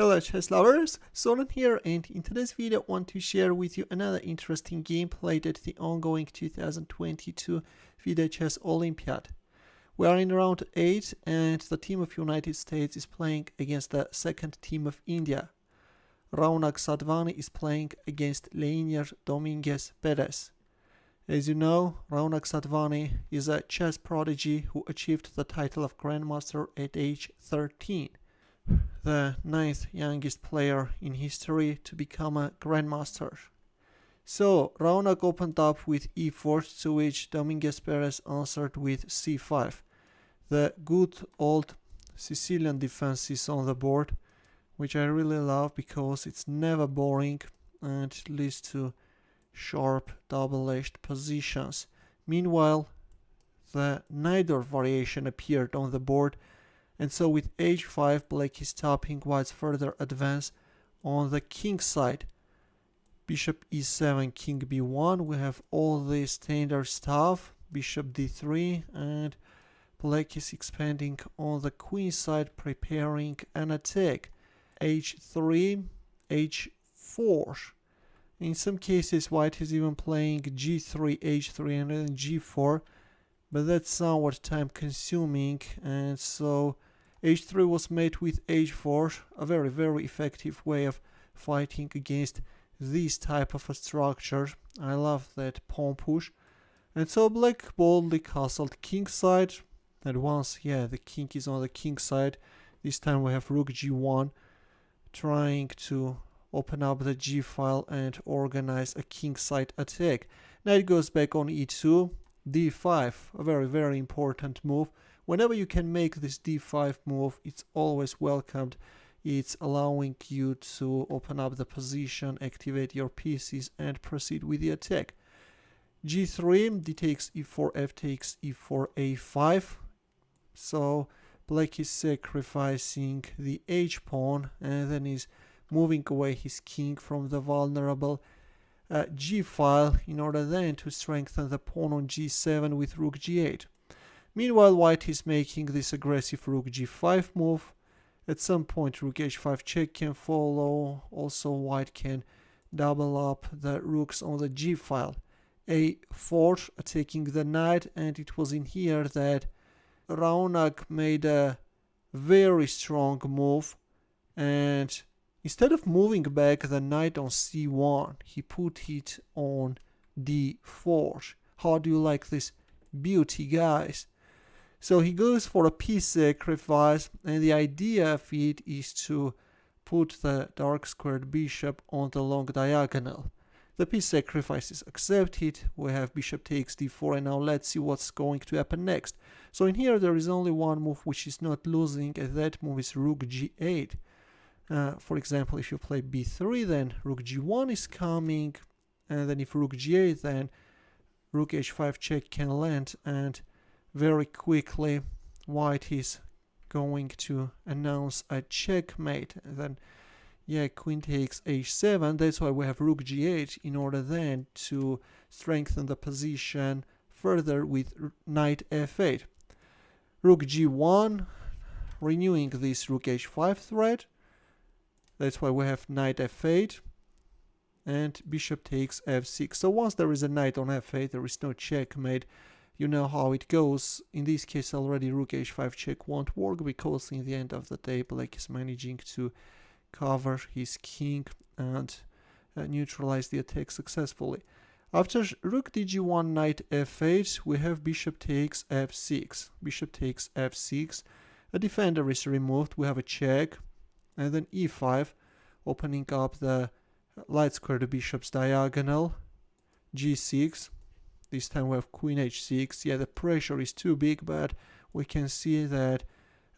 Hello chess lovers, Soren here, and in today's video I want to share with you another interesting game played at the ongoing 2022 FIDE Chess Olympiad. We are in round 8 and the team of United States is playing against the second team of India. Raunak Sadhwani is playing against Leinier, Dominguez, Perez. As you know, Raunak Sadhwani is a chess prodigy who achieved the title of Grandmaster at age 13. The 9th youngest player in history to become a Grandmaster. So Raunak opened up with e4, to which Dominguez Perez answered with c5. The good old Sicilian defense is on the board, which I really love because it's never boring and it leads to sharp double-edged positions. Meanwhile, the Najdorf variation appeared on the board, and so with h5 black is stopping white's further advance on the king side. Bishop e7, king b1, we have all the standard stuff, bishop d3, and black is expanding on the queen side, preparing an attack. h3, h4. In some cases white is even playing g3, h3 and then g4, but that's somewhat time consuming, and so h3 was met with h4, a very effective way of fighting against this type of a structure. I love that pawn push. And so black boldly castled king side, and once the king is on the king side, this time we have rook g1 trying to open up the g file and organize a king side attack. Knight goes back on e2, d5, a very important move. Whenever you can make this d5 move, it's always welcomed. It's allowing you to open up the position, activate your pieces, and proceed with the attack. g3, d takes e4, f takes e4, a5. So black is sacrificing the h pawn and then is moving away his king from the vulnerable g file in order then to strengthen the pawn on g7 with rook g8. Meanwhile, white is making this aggressive rook g5 move. At some point rook h5 check can follow. Also white can double up the rooks on the g file. a4 attacking the knight, and it was in here that Raunak made a very strong move, and instead of moving back the knight on c1, he put it on d4. How do you like this beauty, guys? So he goes for a piece sacrifice, and the idea of it is to put the dark squared bishop on the long diagonal. The piece sacrifice is accepted. We have bishop takes d4, and now let's see what's going to happen next. So in here there is only one move which is not losing, and that move is rook g8. For example, if you play b3, then rook g1 is coming, and then if rook g8, then rook h5 check can land, and very quickly white is going to announce a checkmate. And then queen takes h7. That's why we have rook g8 in order then to strengthen the position further with knight f8. Rook g1, renewing this rook h5 threat. That's why we have knight f8 and bishop takes f6. So once there is a knight on f8, there is no checkmate. You know how it goes. In this case already rook h5 check won't work, because in the end of the day black is managing to cover his king and neutralize the attack successfully. After rook dg1 knight f8, we have bishop takes f6. Bishop takes f6. A defender is removed. We have a check, and then e5, opening up the light squared bishop's diagonal. g6. This time we have queen h6. The pressure is too big, but we can see that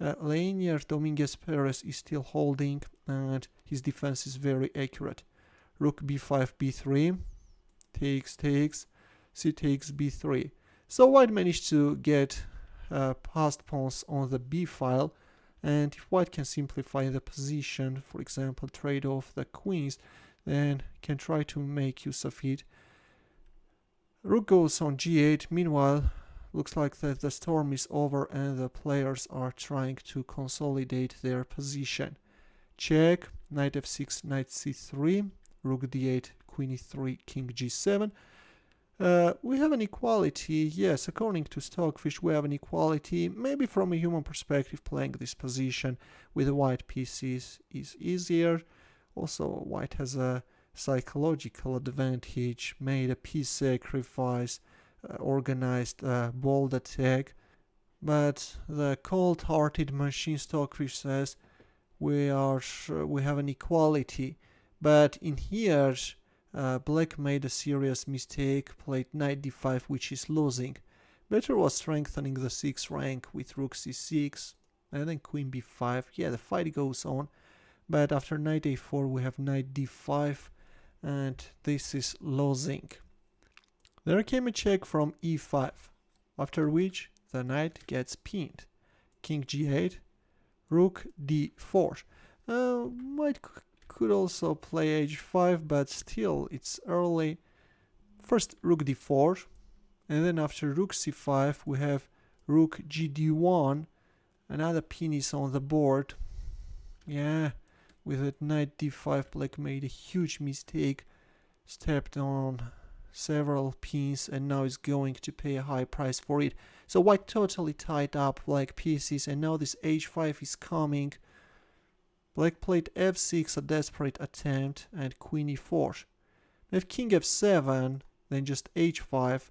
Leinier Dominguez Perez is still holding, and his defense is very accurate. Rook b5, b3, takes, c takes b3. So white managed to get passed pawns on the b file, and if white can simplify the position, for example trade off the queens, then can try to make use of it. Rook goes on g8. Meanwhile, looks like that the storm is over and the players are trying to consolidate their position. check, knight f6, knight c3, rook d8, queen e3, king g7. We have an equality, yes, according to Stockfish we have an equality. Maybe from a human perspective playing this position with the white pieces is easier. Also white has a psychological advantage, made a piece sacrifice, organized a bold attack, but the cold-hearted machine Stockfish says we have an equality. But in here black made a serious mistake, played knight d5, which is losing. Better was strengthening the 6th rank with rook c6 and then queen b5. Yeah, the fight goes on, but after knight a4 we have knight d5, and this is losing. There came a check from e5, after which the knight gets pinned. King g8, rook d4. White could also play h5, but still it's early. First rook d4, and then after rook c5 we have rook gd1. Another pin is on the board. Yeah, with that knight d5 black made a huge mistake, stepped on several pins, and now is going to pay a high price for it. So white totally tied up like pieces, and now this h5 is coming. Black played f6, a desperate attempt, and queen e4. If king f7, then just h5.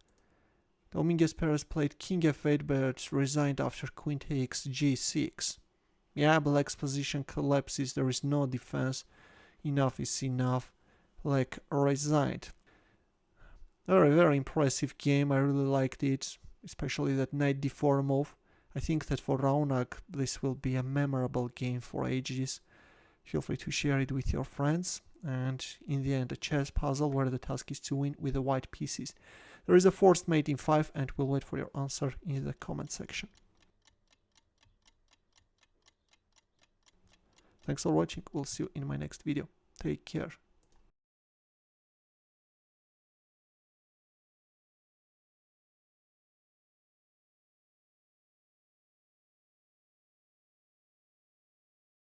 Dominguez Perez played king f8, but resigned after queen takes g6. Yeah, black's position collapses, there is no defense. Enough is enough. Black resigned. Very impressive game, I really liked it, especially that knight d4 move. I think that for Raunak this will be a memorable game for ages. Feel free to share it with your friends, and in the end a chess puzzle where the task is to win with the white pieces. There is a forced mate in 5, and we'll wait for your answer in the comment section. Thanks for watching, we'll see you in my next video. Take care.